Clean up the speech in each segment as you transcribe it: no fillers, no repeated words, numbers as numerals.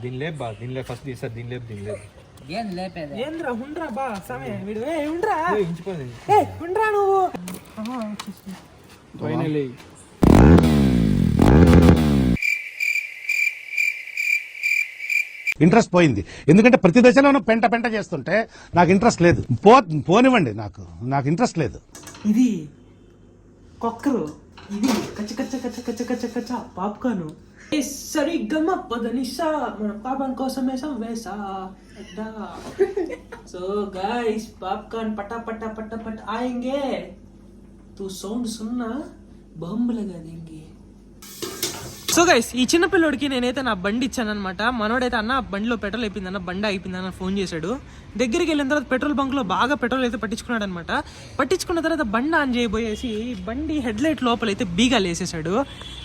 దీనిలే first తీసారు దీనిలేపు ఏంద్రా ఉండ్రా బా సమయం వీడు ఉండ్రా ఉండ్రా నువ్వు ఫైనలీ ఇంట్రెస్ట్ పోయింది. ఎందుకంటే ప్రతి దశలోనూ పెంట చేస్తుంటే నాకు ఇంట్రెస్ట్ లేదు. పోనివ్వండి, నాకు ఇంట్రెస్ట్ లేదు. ఇది కొక్కరు, ఇది కచ్చ కచ్చ కచ్చ కచ్చ కచ్చ కచ్చ పాప్కార్న్. సరిగ్గమ పదనిసా మన పాపన్ కోసమే వేసా. సో गाइस పాప్కార్న్ పటా పటా పటా పట ఆయేంగే. తూ సౌండ్ సున్నా బాంబు లగా దేంగే. సో గైస్ ఈ చిన్న పిల్లోడికి నేనైతే నా బండి ఇచ్చాను అనమాట. మనోడైతే అన్న బండిలో పెట్రోల్ అయిపోయిందన్న, బండి అయిపోయిందన్న ఫోన్ చేశాడు. దగ్గరికి వెళ్ళిన తర్వాత పెట్రోల్ బంక్ లో బాగా పెట్రోల్ అయితే పట్టించుకున్నాడు అనమాట. పట్టించుకున్న తర్వాత బండి ఆన్ చేయబోయేసి బండి హెడ్ లైట్ లోపల అయితే బీగాలు వేసేసాడు.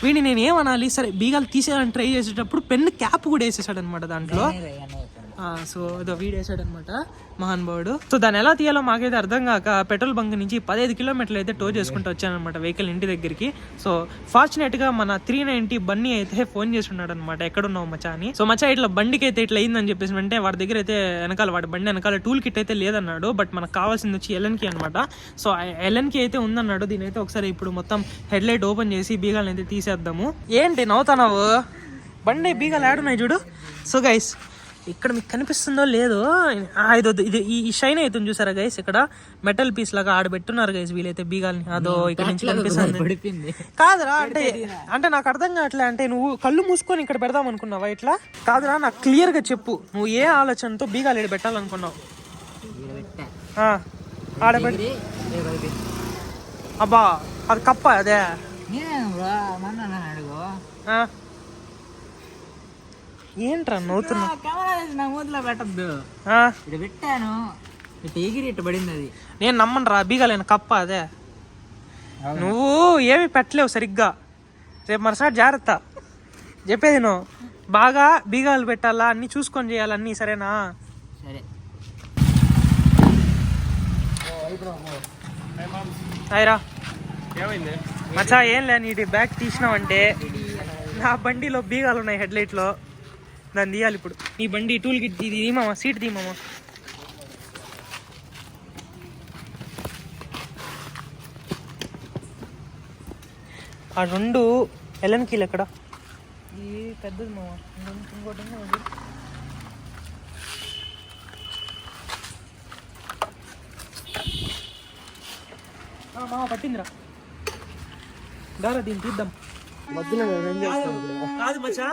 వీడిని నేను ఏమనాలి, సరే బీగాలు తీసేయాలని ట్రై చేసేటప్పుడు పెన్ క్యాప్ కూడా వేసేసాడు అనమాట దాంట్లో. సో అదో వీడు వేసాడు అనమాట మహానుభావుడు. సో దాన్ని ఎలా తీయాలో మాకైతే అర్థం కాక పెట్రోల్ బంక్ నుంచి 15 కిలోమీటర్లు అయితే టో చేసుకుంటూ వచ్చానమాట వెహికల్ ఇంటి దగ్గరికి. సో ఫార్చునేట్ గా మన 390 బన్నీ అయితే ఫోన్ చేసి ఉన్నాడు అనమాట, ఎక్కడున్నావు మచ్చా అని. సో మచ్చా ఇట్లా బండికి అయితే ఇట్లా అయిందని చెప్పేసి అంటే వాడి దగ్గర అయితే వాడి బండి వెనకాల టూల్ కిట్ అయితే లేదన్నాడు. బట్ మనకు కావాల్సింది వచ్చి ఎల్ఎన్కి అనమాట. సో ఎల్ఎన్కి అయితే ఉందన్నాడు. దీని అయితే ఒకసారి ఇప్పుడు మొత్తం హెడ్ లైట్ ఓపెన్ చేసి బీగాలను అయితే తీసేద్దాము. ఏంటి నవ్వుతావు, బండి బీగాలు ఆడున్నాయి చూడు. సో గైస్ ఇక్కడ మీకు కనిపిస్తుందో లేదో, ఇది ఈ షైన్ అవుతుంది చూసారా గైస్, ఇక్కడ మెటల్ పీస్ లాగా ఆడబెట్టున్నారు గైస్ వీలైతే బీగాల్ని. అదో ఇక్కడ నుంచి కనిపిస్తుంది కాదురా. అంటే నాకు అర్థం కావట్లే, అంటే నువ్వు కళ్ళు మూసుకొని ఇక్కడ పెడదాం అనుకున్నావా ఇట్లా? కాదురా, నాకు క్లియర్ గా చెప్పు, నువ్వు ఏ ఆలోచనతో బీగాలు ఇక్కడ పెట్టాలనుకున్నావు? ఆడబెట్టి అబ్బా అది కప్ప అదే. ఏంట్రా నవ్వుతున్నా? మూతిలో పెట్టద్దు, ఇక్కడ పెట్టాను, ఎగిరి ఇట్ట పడింది. అది నేను నమ్మను రా, బీగాలేను కప్ప అదే. నువ్వు ఏమి పెట్టలేవు సరిగ్గా. రేపు మరుసటి జాగ్రత్త చెప్పేది నువ్వు. బాగా బీగాలు పెట్టాలా, అన్ని చూసుకొని చేయాలన్నీ, సరేనా? సరే. అయ్యరా మచ్చా ఏం లే, నీటి బ్యాగ్ తీసినావంటే నా బండిలో బీగాలు ఉన్నాయి హెడ్ లైట్ లో, దాన్ని తీయాలి ఇప్పుడు. నీ బండి టూల్ కిట్ తీమామా, సీట్ తీమామా. ఆ రెండు ఎల్ఎన్ కీలు ఎక్కడ? ఈ పెద్దది మామ, ఇంకోటి మామ పట్టిందిరా. దారా దీన్ని తీద్దాం. కాదు మచ్చా,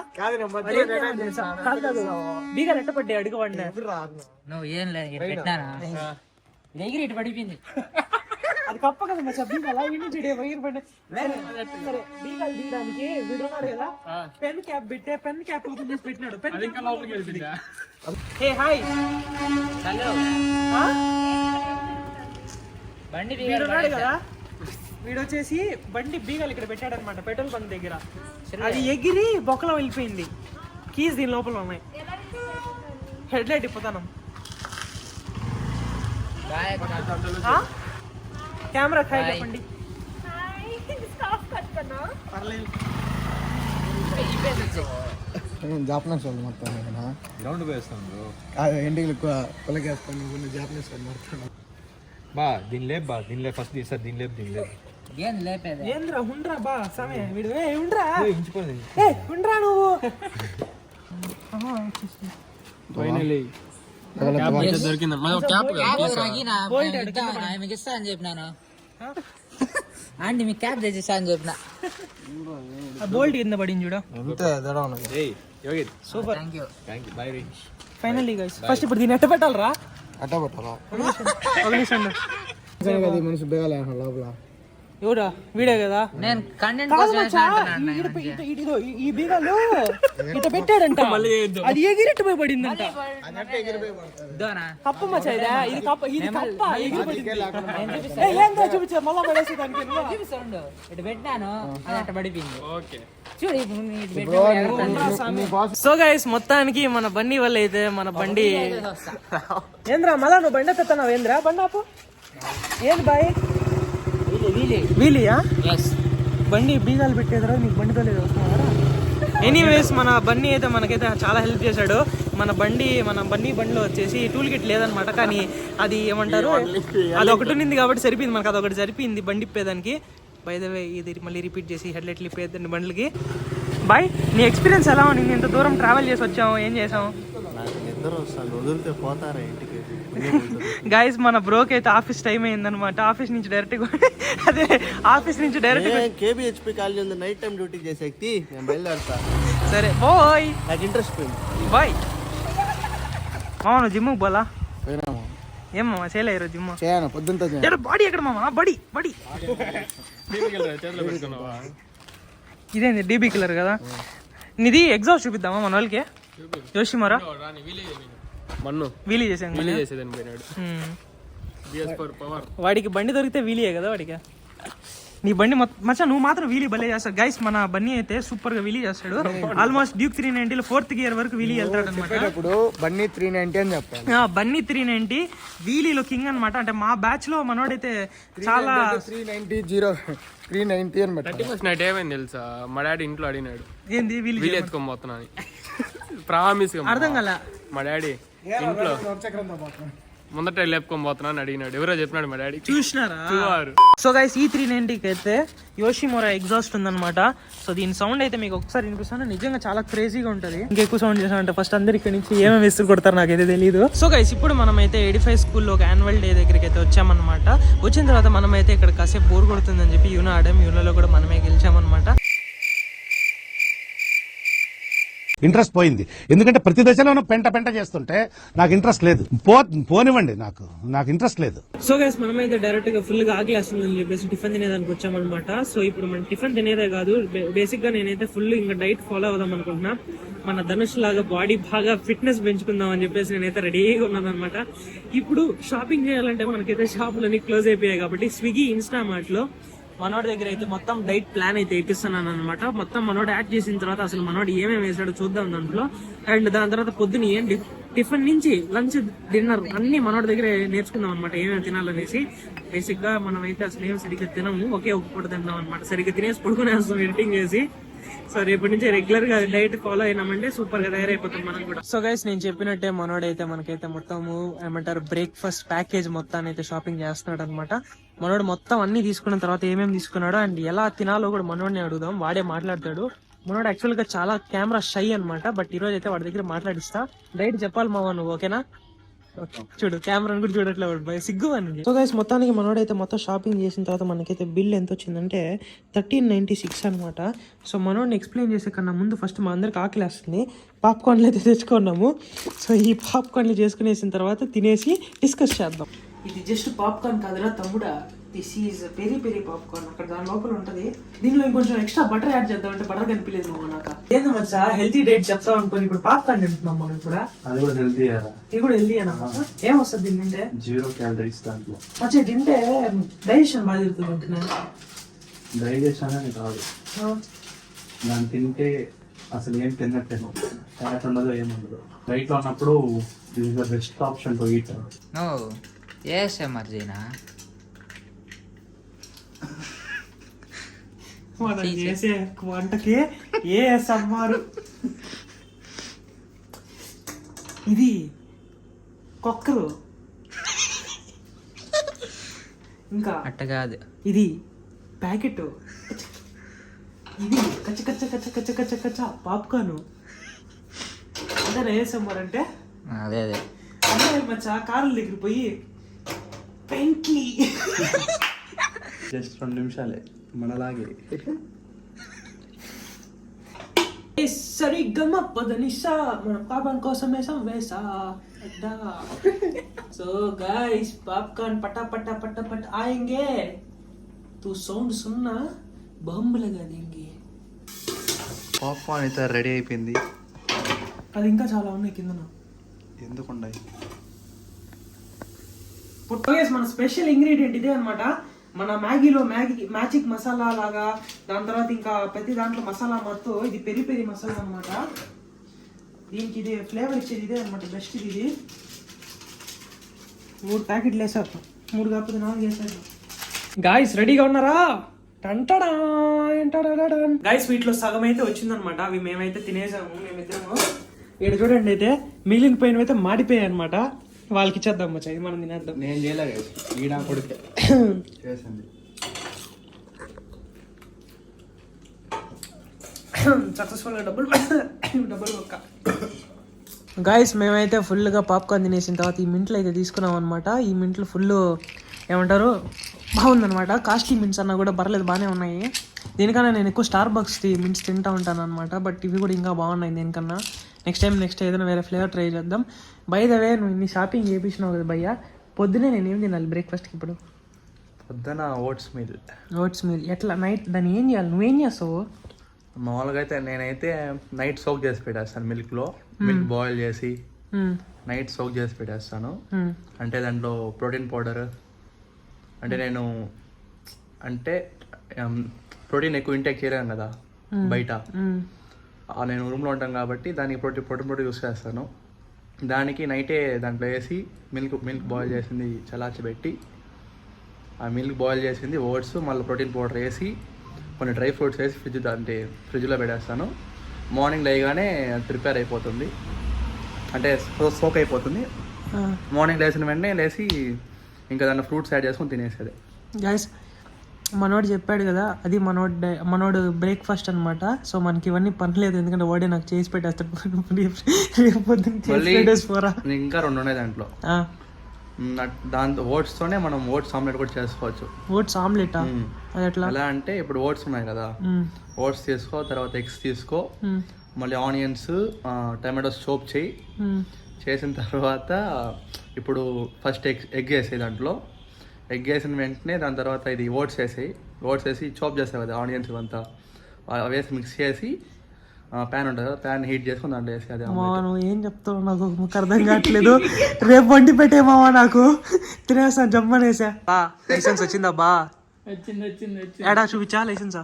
బీగాలు ఎట్ట పడ్డాయి అడుగువాడినా? నువ్వు ఏం లేదు పెట్టానా, ఎగిరి ఇటు పడిపోయింది. అది కప్ప కదా మచ్చా, బీగాలు ఎగిరి పడ్డాయి. సరే బీగాలు తీయడానికి వీడు ఉన్నాడు కదా, పెన్ క్యాప్ పెట్టే, పెన్ క్యాప్ ఓపెన్ చేసి పెట్టినాడు. హే హాయ్, బండి వీడున్నాడు కదా, వీడు వచ్చేసి బండి బీగాలు ఇక్కడ పెట్టాడు అనమాట పెట్రోల్ బంక్ దగ్గర. అది ఎగిరి బొక్కలో వెళ్ళిపోయింది. కీస్ దీని లోపల ఉన్నాయి. హెడ్ లైట్ ఇప్పుతాను. కెమెరా ఖాయి చెప్పండి. జాపనీస్ వాళ్ళు మొత్తం గ్రౌండ్ వేస్తాను ఎండికి కొలగేస్తాను జాపనీస్ వాళ్ళు మొత్తం. దీనిలే ఫస్ట్ తీసారు దీనిలేపు ఏం లేపేది. ఏంద్రా ఉండ్రా బా సమయం వీడు ఉండ్రా ఉండ్రా నువ్వు. ఫైనలీ ఆమెకి ఇస్తా అని చెప్పినాను, ఆంటీ మీకు క్యాబ్ తెచ్చిస్తా అని చెప్పిన. బోల్ట్ కింద పడింది చూడ. Super, finally guys. ఫస్ట్ ఇప్పుడు దీన్ని ఎట్ట పెట్టాలరా? అట్ట పెట్టాలా? మనిషి బేగాలి లోపల. ఎవరా? వీడే కదా. నేను కంటెంట్ ఈ బీగాలు ఇట పెట్టాడంట, అది ఎగిరిట్టు పోయి పడిందంట. కప్ప మచ్చా ఇదా? ఇది కప్ప, ఇది కప్ప ఎగిరి పడింది. చూపించా మళ్ళా పడేసి దానికి ఇటు పెట్టాను, అది అట్ట పడిపోయింది. సో గైస్ మొత్తానికి మన బండి వల్ల అయితే మన బండి ఏంద్రా మళ్ళా నువ్వు బండి ఎత్తున్నావు ఏంద్రా? బండి ఆపు. ఏంది బాయ్ వీలియా? బండి బీగాలు పెట్టేదరా నీకు బండితో లేదు వస్తున్నావారా? ఎనీవేస్ మన బన్నీ అయితే మనకైతే చాలా హెల్ప్ చేశాడు. మన బండిలో వచ్చేసి టూల్ కిట్ లేదనమాట, కానీ అది ఏమంటారు అది ఒకటి ఉన్నింది కాబట్టి సరిపోయింది మనకు, అదొకటి సరిపోయింది బండి ఇప్పేదానికి. బై ద వే ఇది మళ్ళీ రిపీట్ చేసి హెడ్లైట్లు ఇప్పేద్దండి బండ్లకి. బాయ్, నీ ఎక్స్పీరియన్స్ ఎలా ఉంది? ఇంత దూరం ట్రావెల్ చేసి వచ్చాము, ఏం చేసాం? గైస్ మన బ్రోకి అయితే ఆఫీస్ టైం అయిందనమాట. ఆఫీస్ నుంచి డైరెక్ట్గా అదే ఆఫీస్ నుంచి డైరెక్ట్ కేబిహెచ్పి కాలేజ్ ఉంది, నైట్ టైం డ్యూటీ చేసే వ్యక్తి, నేను బయలుదేరుతా. సరే బాయ్, నాకు ఇంట్రెస్ట్ పోయింది. బాయ్ మామ. నువ్వు జిమ్కి పోలా? పోయినాము. ఏం మామ చేయలే ఈరోజు జిమ్? చేయను, పొద్దుంతా బాడీ ఎక్కడ మామ? బడి ఇదేంది డీబీ కిల్లర్ కదా. నీది ఎగ్జాస్ట్ చూపిద్దామా మన వాళ్ళకి? యోషిమారా వీలీ చేసాను. వాడికి బండి దొరికితే వీలీయే కదా వాడికి. నీ బండి మచ్చా నువ్వు మాత్రం వీలీ భలే చేస్తాడు. గైస్ మన బన్నీ అయితే సూపర్ గా వీలీ చేస్తాడు. ఆల్మోస్ట్ డ్యూక్ 390 4th గేర్ వరకు వీలీ వెళ్తాడు అనమాట. ఇప్పుడు బన్నీ 390 అని చెప్పాను. బన్నీ 390 వీలీలో కింగ్ అనమాట. అంటే మా బ్యాచ్ లో మనోడైతే చాలా 390 అని బట్టి నైట్ ఏమైంది తెలుసా, మా డాడీ ఇంట్లో అడిగినాడు ఏంది వీలీ ఎత్తుకొని పోతున్నా అని. ప్రామిస్ అర్థం కల. మా డాడీ ఇంట్లో ముందట లేపుకొని పోతున్నా అని అడిగినాడు. ఎవరో చెప్పినాడు మా డాడీ. చూసినారా? సో గైస్ ఈ 390కి అయితే యోషిమోరా ఎగ్జాస్ట్ ఉందన్నమాట. సో దీని సౌండ్ అయితే మీకు ఒకసారి వినిపిస్తాను, నిజంగా చాలా క్రేజీగా ఉంటుంది. ఇంకెక్కువ సౌండ్ చేసామంటే ఫస్ట్ అందరు ఇక్కడ నుంచి ఏమేమి విసురు కొడతారు నాకైతే తెలియదు. సో గైస్ ఇప్పుడు మనం అయితే 85 స్కూల్లో ఒక యాన్యువల్ డే దగ్గరికి అయితే వచ్చామన్నమాట. వచ్చిన తర్వాత మనం అయితే ఇక్కడ కాసేపు బోర్ కొడుతుందని చెప్పి యూనో ఆడాం. యూనోలో కూడా మనమే గెలిచామన్నమాట. ఇంట్రెస్ట్ పోయింది, ఎందుకంటే ప్రతి దశలోనూ పెంట చేస్తుంటే నాకు ఇంట్రెస్ట్ లేదు. పోనివ్వండి, నాకు ఇంట్రెస్ట్ లేదు. సో గైస్ మనమైతే డైరెక్ట్ గా ఫుల్ గా ఆకలి వేస్తుందని చెప్పేసి టిఫిన్ తినేదానికి వచ్చామన్నమాట. సో ఇప్పుడు మనం టిఫిన్ తినేదే కాదు, బేసిక్ గా నేనైతే ఫుల్ ఇంకా డైట్ ఫాలో అవుదాం అనుకుంటున్నా. మన ధనుష్ లాగా బాడీ బాగా ఫిట్నెస్ పెంచుకుందాం అని చెప్పేసి నేనైతే రెడీగా ఉన్నాను అనమాట. ఇప్పుడు షాపింగ్ చేయాలంటే మనకైతే షాపులన్నీ క్లోజ్ అయిపోయాయి కాబట్టి స్విగ్గీ, ఇన్స్టామార్ట్ లో మనోడి దగ్గర అయితే మొత్తం డైట్ ప్లాన్ అయితే ఇప్పిస్తున్నాను అనమాట. మొత్తం మనోడు యాడ్ చేసిన తర్వాత అసలు మనోడు ఏమేమి వేసాడో చూద్దాం దాంట్లో. అండ్ దాని తర్వాత పొద్దున ఏం టిఫిన్ నుంచి లంచ్, డిన్నర్ అన్ని మనోడి దగ్గర నేర్చుకుందాం అనమాట, ఏమేమి తినాలనేసి. బేసిక్ గా మనం అయితే అసలు ఏం సరిగ్గా తినము, ఒకే ఒక పూట తిందాం అనమాట. సరిగ్గా తినేసి పడుకునేస్తాం ఎడిటింగ్ చేసి. సో రేపటి నుంచి రెగ్యులర్ గా డైట్ ఫాలో అయినామంటే సూపర్ గా తయారైపోతాం మనం కూడా. సో గైస్ నేను చెప్పినట్టే మనోడైతే మనకైతే మొత్తము ఏమంటారు బ్రేక్ఫాస్ట్ ప్యాకేజ్ మొత్తాన్ని అయితే షాపింగ్ చేస్తున్నాడు అనమాట. మనోడు మొత్తం అన్ని తీసుకున్న తర్వాత ఏమేమి తీసుకున్నాడో అండ్ ఎలా తినాలో కూడా మనోడిని అడుగుదాం, వాడే మాట్లాడతాడు. మనోడు యాక్చువల్ గా చాలా కెమెరా షై అనమాట. బట్ ఈ రోజు అయితే వాడి దగ్గర మాట్లాడిస్తా. డైట్ చెప్పాలి మావా నువ్వు, ఓకేనా? చూడు కెమెరాని కూడా చూడట్లేదు, సిగ్గు అని. సో గైస్ మొత్తానికి మనోడైతే మొత్తం షాపింగ్ చేసిన తర్వాత మనకైతే బిల్ ఎంత వచ్చిందంటే 1396 అనమాట. సో మనోడిని ఎక్స్ప్లెయిన్ చేసే కన్నా ముందు ఫస్ట్ మా అందరికి ఆకలేస్తుంది. పాప్కార్న్లు అయితే తెచ్చుకున్నాము. సో ఈ పాప్కార్న్లు చేసుకునేసిన తర్వాత తినేసి డిస్కస్ చేద్దాం. ఇది జస్ట్ పాప్కార్న్ కాదురా తమ్ముడా, this is peri peri popcorn. అక్కడ దాని లోపల ఉంటది. దీనిలో ఇంకొంచెం ఎక్స్ట్రా బటర్ యాడ్ చేద్దాం అంటే బటర్ కనిపించలేదు నువ్వు నాకు. ఏంది మచ్చా హెల్తీ డైట్ చెప్తావు అనుకోని ఇప్పుడు పాప్కార్న్ తింటున్నాం మనం కూడా. అది కూడా హెల్తీ, ఇది కూడా హెల్తీ అన్నమాట. ఏం వస్తుంది దీని తింటే? 0 క్యాలరీస్ దాంట్లో. మచ్చా తింటే డైజెషన్ బాగా జరుగుతుంది అంటున్నా. డైజెషన్ అని కాదు, దాన్ని తింటే అసలు ఏం తిన్నట్టే ఫ్యాట్ ఉండదు, ఏముండదు. డైట్ లో ఉన్నప్పుడు this is the best option to eat. No ASMR చేయనా? మనం చేసే వంటకి ఏఎస్ఎంఆర్. ఇది కుక్కరు ఇంకా అట్ట కాదు, ఇది ప్యాకెట్, ఇది కచ్చ కచ్చ కచ్చ కచ్చ కచ్చ కచ్చ పాప్కార్న్. అంటే ఏఎస్ఎంఆర్ అంటే అదే అదే మచ్చా కారుల దగ్గర పోయి పెంట్లీ జస్ట్ 2 నిమిషాలే మనలాగే. సరిగమ పదనిసా మన పాపం కోసమే సంవేసా. సో గాయ్స్ పాప్కార్న్ పటా పటా పటా పట్ ఆయేంగే, తూ సౌండ్ సున్నా బాంబు లగా దేంగే. పాప్కార్న్ అయితే రెడీ అయిపోయింది. అది ఇంకా చాలా ఉన్నాయి కింద. ఎందుకున్నాయి? మన స్పెషల్ ఇంగ్రీడియంట్ ఇదే అనమాట. మన మ్యాగీలో మ్యాజిక్ మసాలా లాగా, దాని తర్వాత ఇంకా ప్రతి దాంట్లో మసాలా మొత్తం ఇది పెరి పెరి మసాలా అనమాట. దీనికి ఇది ఫ్లేవర్ ఇచ్చేది ఇదే అనమాట, బెస్ట్ ఇది. 3 ప్యాకెట్లు వేసారు, 3 కాకపోతే 4 వేసారు. గాయ్స్ రెడీగా ఉన్నారా? గైస్ వీటిలో సగం అయితే వచ్చిందనమాట. అవి మేమైతే తినేసాము మేమిద్దరము. ఇక్కడ చూడండి అయితే మిగిలిన పోయినవి అయితే మాడిపోయాయి అనమాట. వాళ్ళకి ఇచ్చేద్దాం మచ్చా, ఇది మనం తినేద్దాం. నేను చేయలేదు ఈడ కొడుకే చేసింది. సక్సెస్ఫుల్ గా డబ్బులు ఒక్క గాయస్ మేమైతే ఫుల్గా పాప్కార్న్ తినేసిన తర్వాత ఈ మింట్లు అయితే తీసుకున్నాం అనమాట. ఈ మింట్లు ఫుల్ ఏమంటారు బాగుందనమాట. కాస్ట్లీ మింట్స్ అన్నా కూడా పర్లేదు, బాగానే ఉన్నాయి. దీనికన్నా నేను ఎక్కువ స్టార్ బక్స్ మింట్స్ తింటా ఉంటాను అనమాట. బట్ ఇవి కూడా ఇంకా బాగున్నాయి దీనికన్నా. నెక్స్ట్ ఏదైనా వేరే ఫ్లేవర్ ట్రై చేద్దాం. బై ద వే నువ్వు ఇన్ని షాపింగ్ చేయించినావు కదా భయ్యా, పొద్దునే నేను ఏం తినాలి బ్రేక్ఫాస్ట్కి ఇప్పుడు? పొద్దున ఓట్స్ మీల్. ఎట్లా నైట్ దాన్ని ఏం చేయాలి? నువ్వేం చేస్తావు? మామూలుగా అయితే నేనైతే నైట్ సోక్ చేసి పెట్టేస్తాను. మిల్క్ బాయిల్ చేసి నైట్ సోక్ చేసి పెట్టేస్తాను. అంటే దాంట్లో ప్రోటీన్ పౌడర్, అంటే నేను ప్రోటీన్ ఎక్కువ ఇంటేక్ చేయలేను కదా బయట. నేను రూమ్లో ఉంటాను కాబట్టి దానికి ప్రోటీన్ యూస్ చేస్తాను. దానికి నైటే దాంట్లో వేసి మిల్క్ బాయిల్ చేసింది చల్లార్చిపెట్టి, ఆ మిల్క్ బాయిల్ చేసింది ఓట్స్ మళ్ళీ ప్రోటీన్ పౌడర్ వేసి కొన్ని డ్రై ఫ్రూట్స్ వేసి ఫ్రిడ్జ్లో పెట్టేస్తాను. మార్నింగ్ లేగానే ప్రిపేర్ అయిపోతుంది, అంటే సోక్ అయిపోతుంది. మార్నింగ్ లేచిన వెంటనే లేచి ఇంకా దాంట్లో ఫ్రూట్స్ యాడ్ చేసుకొని తినేసేది. గైస్ మనోడు చెప్పాడు కదా, అది మనోడు బ్రేక్ఫాస్ట్ అనమాట. సో మనకి ఇవన్నీ పనిలేదు, ఎందుకంటే వాడే నాకు చేసి పెట్టేస్తాడు. ఇంకా 2 ఉన్నాయి దాంట్లో. దాంతో ఓట్స్తోనే మనం ఓట్స్ ఆమ్లెట్ కూడా చేసుకోవచ్చు. ఓట్స్ ఆమ్లెట్ అది ఎట్లా? ఎలా అంటే ఇప్పుడు ఓట్స్ ఉన్నాయి కదా, ఓట్స్ తీసుకో, తర్వాత ఎగ్స్ తీసుకో, మళ్ళీ ఆనియన్స్ టమాటోస్ చాప్ చేసిన తర్వాత ఇప్పుడు ఫస్ట్ ఎగ్ వేసేయి దాంట్లో. ఎగ్ వేసిన వెంటనే దాని తర్వాత ఇది ఓట్స్ వేసి చాప్ చేస్తాయి కదా ఆనియన్స్ ఇవంతా, వేసి మిక్స్ చేసి ప్యాన్ ఉంటుంది కదా, ప్యాన్ హీట్ చేసుకుని దాంట్లో వేసి. అది నువ్వు ఏం చెప్తావు నాకు అర్థం కావట్లేదు. రేపు వండి పెట్టే మావా, నాకు తినేస్తాను జమ్మనేసా. లైసెన్స్ వచ్చిందా బా? వచ్చింది ఏడా చూపించా లైసెన్సా?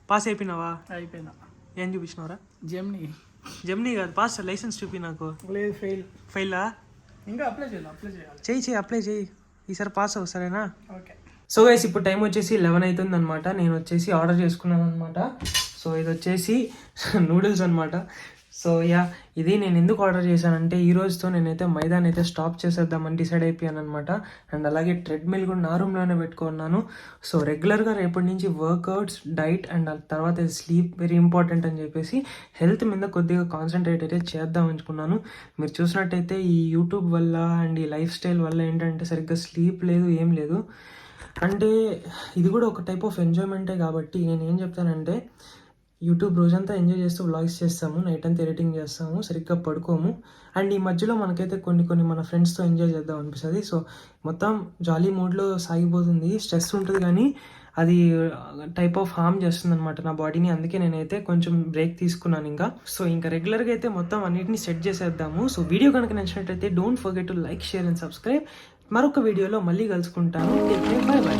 పాస్ అయిపోయినావా? అయిపోయినా. ఏం చూపించినావరా? జెమ్నీ కాదు, పాస్ లైసెన్స్ చూపి నాకు. లేదు, ఫెయిలా? ఇంకా అప్లై చేయాలి. అప్లై చేయి, ఈసారి పాస్ అవ్వు సరేనా? ఓకే. సో గైస్ ఇప్పుడు టైం వచ్చేసి 11 అవుతుంది అనమాట. నేను వచ్చేసి ఆర్డర్ చేసుకున్నాను అనమాట. సో ఇది వచ్చేసి నూడిల్స్ అనమాట. సో ఇది నేను ఎందుకు ఆర్డర్ చేశానంటే ఈ రోజుతో నేనైతే మైదాని అయితే స్టాప్ చేసేద్దామని డిసైడ్ అయిపోయాను అనమాట. అండ్ అలాగే ట్రెడ్మిల్ కూడా నా రూమ్లోనే పెట్టుకున్నాను. సో రెగ్యులర్గా రేపటి నుంచి వర్కౌట్స్, డైట్ అండ్ తర్వాత స్లీప్ వెరీ ఇంపార్టెంట్ అని చెప్పేసి హెల్త్ మీద కొద్దిగా కాన్సన్ట్రేట్ అయితే చేద్దాం అనుకున్నాను. మీరు చూసినట్టయితే ఈ యూట్యూబ్ వల్ల అండ్ ఈ లైఫ్ స్టైల్ వల్ల ఏంటంటే సరిగ్గా స్లీప్ లేదు, ఏం లేదు. అంటే ఇది కూడా ఒక టైప్ ఆఫ్ ఎంజాయ్మెంటే కాబట్టి నేను ఏం చెప్తానంటే, యూట్యూబ్ రోజంతా ఎంజాయ్ చేస్తూ వ్లాగ్స్ చేస్తాము, నైట్ అంతా ఎడిటింగ్ చేస్తాము, సరిగ్గా పడుకోము. అండ్ ఈ మధ్యలో మనకైతే కొన్ని మన ఫ్రెండ్స్తో ఎంజాయ్ చేద్దాం అనిపిస్తుంది. సో మొత్తం జాలీ మూడ్లో సాగిపోతుంది. స్ట్రెస్ ఉంటుంది కానీ అది టైప్ ఆఫ్ హార్మ్ చేస్తుంది అనమాట నా బాడీని. అందుకే నేనైతే కొంచెం బ్రేక్ తీసుకున్నాను ఇంకా. సో ఇంకా రెగ్యులర్గా అయితే మొత్తం అన్నిటిని సెట్ చేసేద్దాము. సో వీడియో కనుక నచ్చినట్టయితే don't forget to like, share and subscribe. మరొక వీడియోలో మళ్ళీ కలుసుకుంటాను. By by.